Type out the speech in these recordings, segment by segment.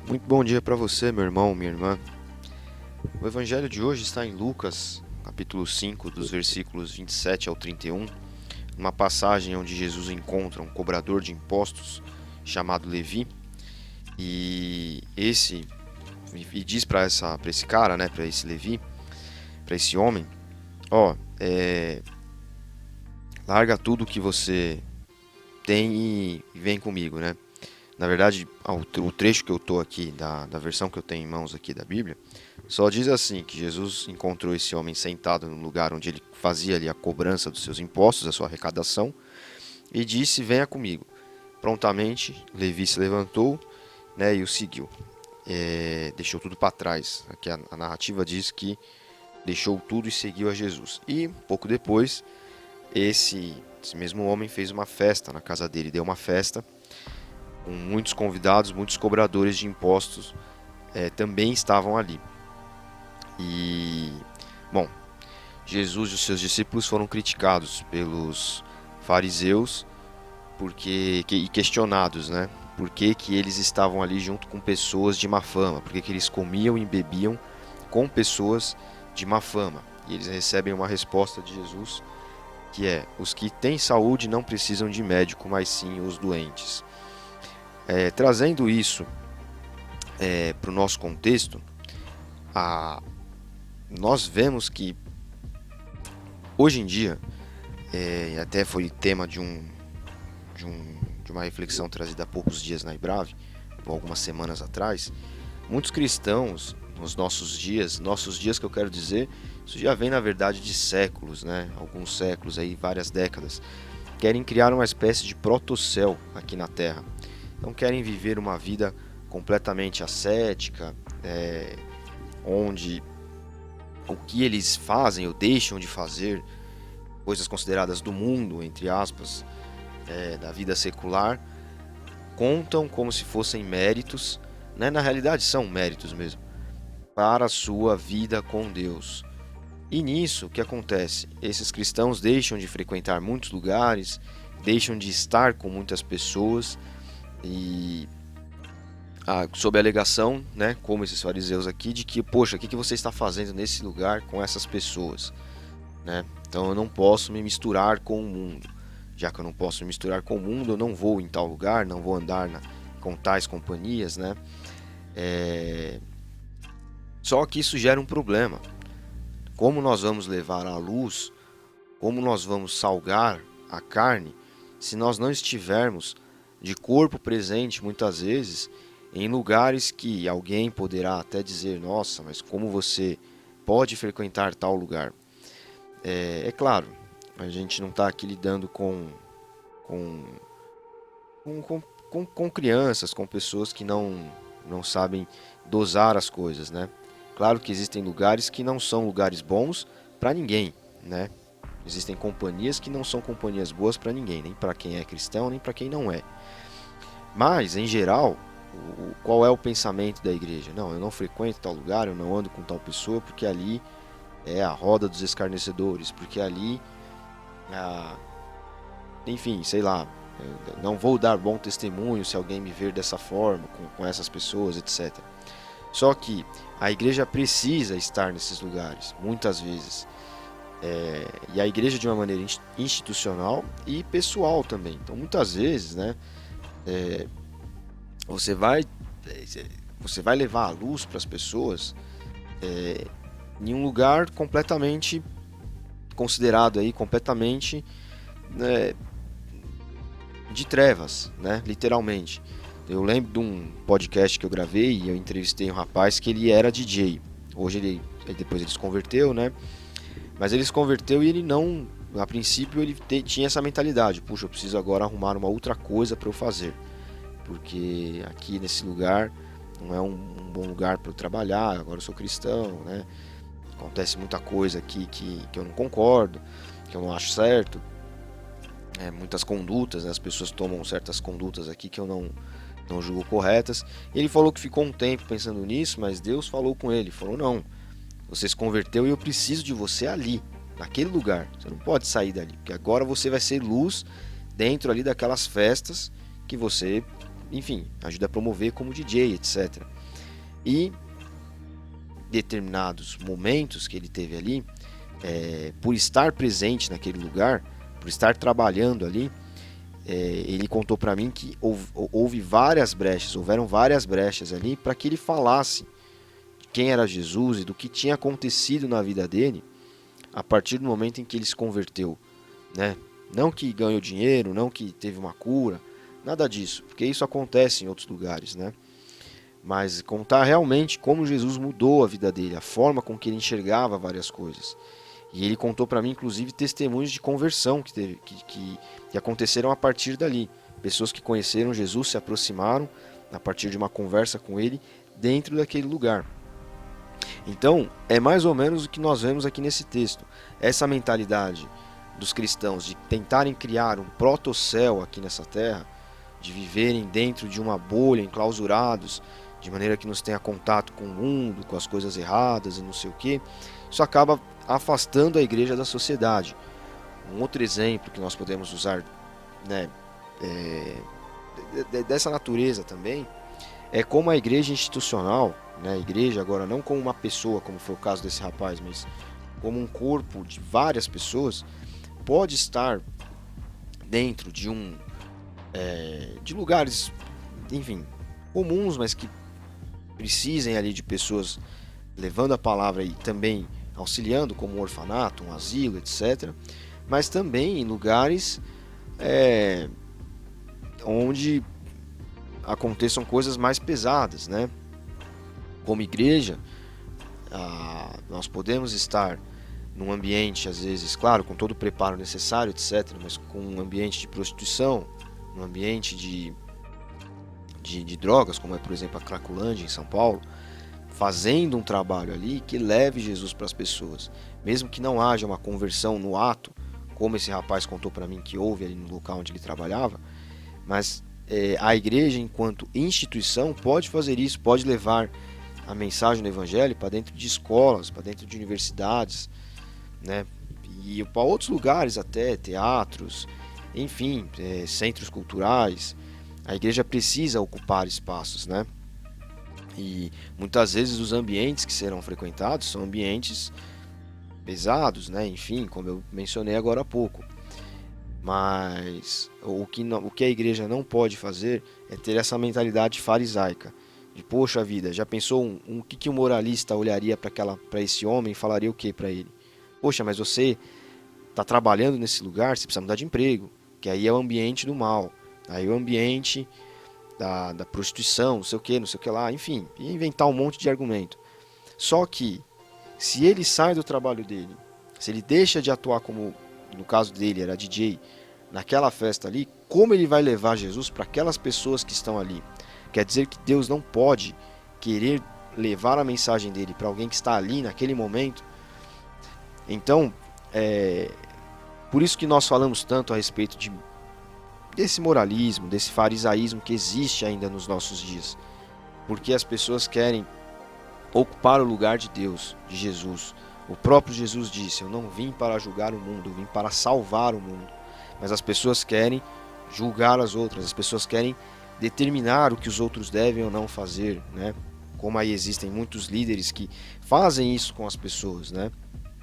Muito bom dia para você, meu irmão, minha irmã. O evangelho de hoje está em Lucas, capítulo 5, dos versículos 27 ao 31, uma passagem onde Jesus encontra um cobrador de impostos chamado Levi, e diz para esse cara, né, para esse Levi, para esse homem, ó, larga tudo que você tem e vem comigo, né? Na verdade, o trecho que eu tô aqui, da versão que eu tenho em mãos aqui da Bíblia, só diz assim, que Jesus encontrou esse homem sentado no lugar onde ele fazia ali a cobrança dos seus impostos, a sua arrecadação, e disse, venha comigo. Prontamente, Levi se levantou, né, e o seguiu. Deixou tudo para trás. Aqui a narrativa diz que deixou tudo e seguiu a Jesus. E, pouco depois, esse mesmo homem fez uma festa na casa dele, deu uma festa, com muitos convidados, muitos cobradores de impostos também estavam ali. E, bom, Jesus e os seus discípulos foram criticados pelos fariseus e questionados, né? Por que eles estavam ali junto com pessoas de má fama? Por que eles comiam e bebiam com pessoas de má fama? E eles recebem uma resposta de Jesus, que é: os que têm saúde não precisam de médico, mas sim os doentes. Trazendo isso para o nosso contexto, nós vemos que hoje em dia, até foi tema de uma reflexão trazida há poucos dias na Ibrave, ou algumas semanas atrás, muitos cristãos nos nossos dias que eu quero dizer, isso já vem na verdade de séculos, né? Alguns séculos aí, várias décadas, querem criar uma espécie de protocéu aqui na Terra. Não querem viver uma vida completamente ascética, onde o que eles fazem ou deixam de fazer, coisas consideradas do mundo, entre aspas, da vida secular, contam como se fossem méritos, né? Na realidade são méritos mesmo, para a sua vida com Deus. E nisso, o que acontece? Esses cristãos deixam de frequentar muitos lugares, deixam de estar com muitas pessoas, e sob a alegação, né, como esses fariseus aqui, de que, poxa, o que você está fazendo nesse lugar com essas pessoas, né? Então eu não posso me misturar com o mundo. Já que eu não posso me misturar com o mundo, eu não vou em tal lugar, não vou andar com tais companhias, né? Só que isso gera um problema. Como nós vamos levar à luz, como nós vamos salgar a carne, se nós não estivermos de corpo presente, muitas vezes, em lugares que alguém poderá até dizer: nossa, mas como você pode frequentar tal lugar? Claro, a gente não está aqui lidando com crianças, com pessoas que não sabem dosar as coisas, né? Claro que existem lugares que não são lugares bons para ninguém, né? Existem companhias que não são companhias boas para ninguém, nem para quem é cristão, nem para quem não é. Mas, em geral, qual é o pensamento da igreja? Não, eu não frequento tal lugar, eu não ando com tal pessoa, porque ali é a roda dos escarnecedores, porque ali, enfim, sei lá, não vou dar bom testemunho se alguém me ver dessa forma, com essas pessoas, etc. Só que a igreja precisa estar nesses lugares, muitas vezes. E a igreja de uma maneira institucional e pessoal também. Então, muitas vezes, né, você vai levar a luz para as pessoas em um lugar completamente considerado aí, completamente, né, de trevas, né, literalmente. Eu lembro de um podcast que eu gravei e eu entrevistei um rapaz que ele era DJ. Hoje depois ele se converteu, né? Mas ele se converteu e ele não, a princípio ele tinha essa mentalidade: puxa, eu preciso agora arrumar uma outra coisa para eu fazer, porque aqui nesse lugar não é um bom lugar para eu trabalhar, agora eu sou cristão, né? Acontece muita coisa aqui que eu não concordo, que eu não acho certo, muitas condutas, né? As pessoas tomam certas condutas aqui que eu não julgo corretas. Ele falou que ficou um tempo pensando nisso, mas Deus falou com ele, falou: não, você se converteu e eu preciso de você ali, naquele lugar. Você não pode sair dali, porque agora você vai ser luz dentro ali daquelas festas que você, enfim, ajuda a promover como DJ, etc. E determinados momentos que ele teve ali, por estar presente naquele lugar, por estar trabalhando ali, ele contou para mim que houveram várias brechas ali para que ele falasse de quem era Jesus e do que tinha acontecido na vida dele a partir do momento em que ele se converteu, né? Não que ganhou dinheiro, não que teve uma cura, nada disso, porque isso acontece em outros lugares, né? Mas contar realmente como Jesus mudou a vida dele, a forma com que ele enxergava várias coisas. E ele contou para mim, inclusive, testemunhos de conversão que aconteceram a partir dali. Pessoas que conheceram Jesus, se aproximaram a partir de uma conversa com ele dentro daquele lugar. Então, é mais ou menos o que nós vemos aqui nesse texto. Essa mentalidade dos cristãos de tentarem criar um proto-céu aqui nessa terra, de viverem dentro de uma bolha, enclausurados, de maneira que nos tenha contato com o mundo, com as coisas erradas e não sei o que, isso acaba afastando a igreja da sociedade. Um outro exemplo que nós podemos usar, né, dessa natureza também, é como a igreja institucional, né, a igreja agora não como uma pessoa, como foi o caso desse rapaz, mas como um corpo de várias pessoas, pode estar dentro de de lugares, enfim, comuns, mas que precisem ali de pessoas levando a palavra e também auxiliando, como um orfanato, um asilo, etc. Mas também em lugares onde aconteçam coisas mais pesadas, né? Como igreja, nós podemos estar num ambiente, às vezes, claro, com todo o preparo necessário, etc., mas com um ambiente de prostituição, um ambiente de drogas, como é, por exemplo, a Cracolândia em São Paulo, fazendo um trabalho ali que leve Jesus para as pessoas, mesmo que não haja uma conversão no ato, como esse rapaz contou para mim que houve ali no local onde ele trabalhava, mas a igreja, enquanto instituição, pode fazer isso, pode levar a mensagem do evangelho para dentro de escolas, para dentro de universidades, né? E para outros lugares até, teatros, enfim, centros culturais. A igreja precisa ocupar espaços, né? E muitas vezes os ambientes que serão frequentados são ambientes pesados, né? Enfim, como eu mencionei agora há pouco. Mas o que a igreja não pode fazer é ter essa mentalidade farisaica. De, poxa vida, já pensou o que um moralista olharia para esse homem e falaria o que para ele? Poxa, mas você está trabalhando nesse lugar, você precisa mudar de emprego, que aí é o ambiente do mal, aí é o ambiente da prostituição, não sei o que lá, enfim, e inventar um monte de argumento. Só que, se ele sai do trabalho dele, se ele deixa de atuar como, no caso dele, era DJ, naquela festa ali, como ele vai levar Jesus para aquelas pessoas que estão ali? Quer dizer que Deus não pode querer levar a mensagem dele para alguém que está ali naquele momento? Então, por isso que nós falamos tanto a respeito desse moralismo, desse farisaísmo que existe ainda nos nossos dias. Porque as pessoas querem ocupar o lugar de Deus, de Jesus. O próprio Jesus disse: eu não vim para julgar o mundo, eu vim para salvar o mundo. Mas as pessoas querem julgar as outras, as pessoas querem determinar o que os outros devem ou não fazer, né? Como aí existem muitos líderes que fazem isso com as pessoas, né?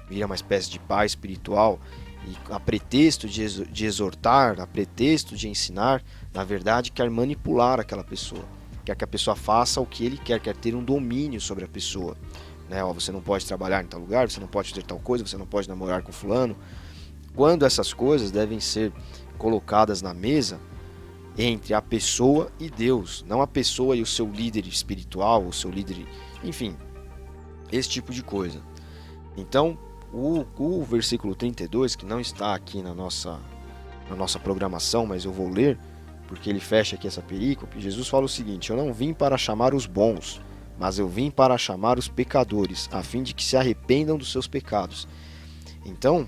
Vira uma espécie de pai espiritual e a pretexto de exortar, a pretexto de ensinar, na verdade quer manipular aquela pessoa, quer que a pessoa faça o que ele quer ter um domínio sobre a pessoa, né? Ó, você não pode trabalhar em tal lugar, você não pode fazer tal coisa, você não pode namorar com fulano, quando essas coisas devem ser colocadas na mesa entre a pessoa e Deus, não a pessoa e o seu líder espiritual, o seu líder, enfim, esse tipo de coisa. Então, o versículo 32, que não está aqui na nossa programação, mas eu vou ler, porque ele fecha aqui essa perícope. Jesus fala o seguinte: eu não vim para chamar os bons, mas eu vim para chamar os pecadores, a fim de que se arrependam dos seus pecados. Então,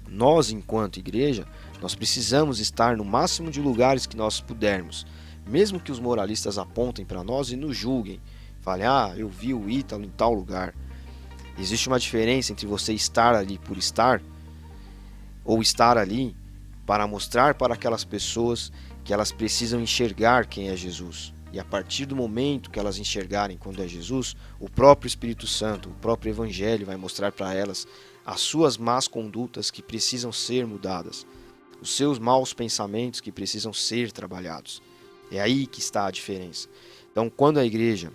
nós, enquanto igreja, nós precisamos estar no máximo de lugares que nós pudermos, mesmo que os moralistas apontem para nós e nos julguem, falem: ah, eu vi o Ítalo em tal lugar. Existe uma diferença entre você estar ali por estar ou estar ali para mostrar para aquelas pessoas que elas precisam enxergar quem é Jesus. E a partir do momento que elas enxergarem quando é Jesus, o próprio Espírito Santo, o próprio Evangelho vai mostrar para elas as suas más condutas que precisam ser mudadas, os seus maus pensamentos que precisam ser trabalhados. É aí que está a diferença. Então, quando a igreja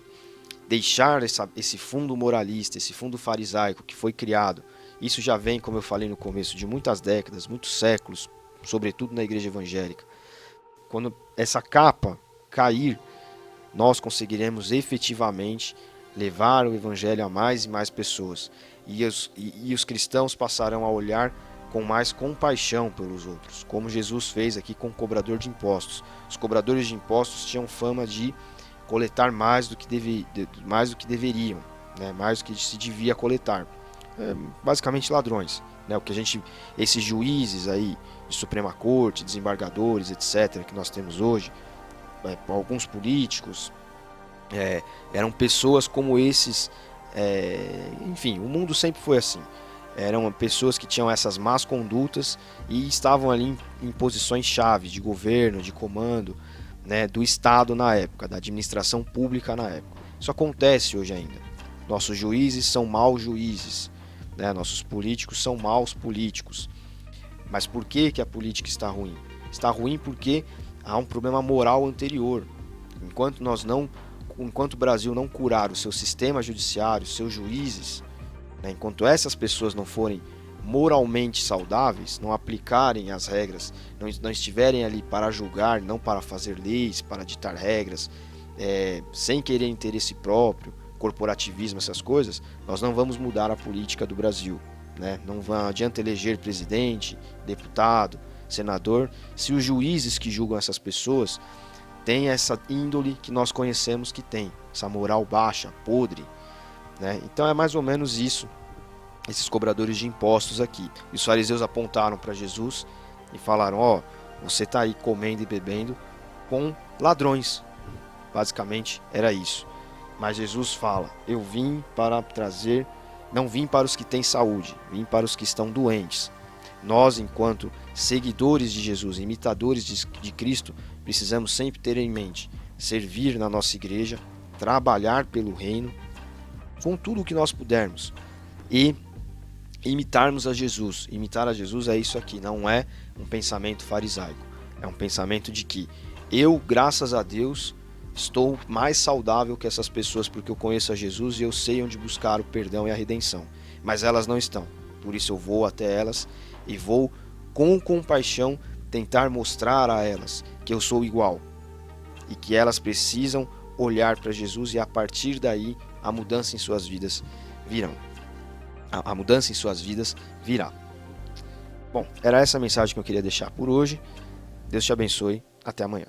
deixar esse fundo moralista, esse fundo farisaico que foi criado, isso já vem, como eu falei no começo, de muitas décadas, muitos séculos, sobretudo na igreja evangélica. Quando essa capa cair, nós conseguiremos efetivamente levar o evangelho a mais e mais pessoas. E os cristãos passarão a olhar com mais compaixão pelos outros, como Jesus fez aqui com o cobrador de impostos. Os cobradores de impostos tinham fama de coletar mais do que deveriam, né? Mais do que se devia coletar. Basicamente ladrões, né? O que esses juízes aí de Suprema Corte, desembargadores, etc., que nós temos hoje, alguns políticos, eram pessoas como esses, enfim, o mundo sempre foi assim. Eram pessoas que tinham essas más condutas e estavam ali em posições chave de governo, de comando, né, do Estado na época, da administração pública na época. Isso acontece hoje ainda. Nossos juízes são maus juízes, né? Nossos políticos são maus políticos. Mas por que a política está ruim? Está ruim porque há um problema moral anterior. Enquanto o Brasil não curar o seu sistema judiciário, os seus juízes, né, enquanto essas pessoas não forem moralmente saudáveis, não aplicarem as regras, não estiverem ali para julgar, não para fazer leis, para ditar regras, sem querer interesse próprio, corporativismo, essas coisas, nós não vamos mudar a política do Brasil, né? Não adianta eleger presidente, deputado, senador, se os juízes que julgam essas pessoas têm essa índole que nós conhecemos que tem, essa moral baixa, podre, né? Então é mais ou menos isso, esses cobradores de impostos aqui. E os fariseus apontaram para Jesus e falaram: você está aí comendo e bebendo com ladrões. Basicamente era isso. Mas Jesus fala: eu vim para trazer, não vim para os que têm saúde, vim para os que estão doentes. Nós, enquanto seguidores de Jesus, imitadores de Cristo, precisamos sempre ter em mente servir na nossa igreja, trabalhar pelo reino, com tudo o que nós pudermos, e imitarmos a Jesus. Imitar a Jesus é isso aqui, não é um pensamento farisaico. É um pensamento de que eu, graças a Deus, estou mais saudável que essas pessoas porque eu conheço a Jesus e eu sei onde buscar o perdão e a redenção. Mas elas não estão. Por isso eu vou até elas e vou com compaixão tentar mostrar a elas que eu sou igual e que elas precisam olhar para Jesus e a partir daí a mudança em suas vidas virão. A mudança em suas vidas virá. Bom, era essa a mensagem que eu queria deixar por hoje. Deus te abençoe. Até amanhã.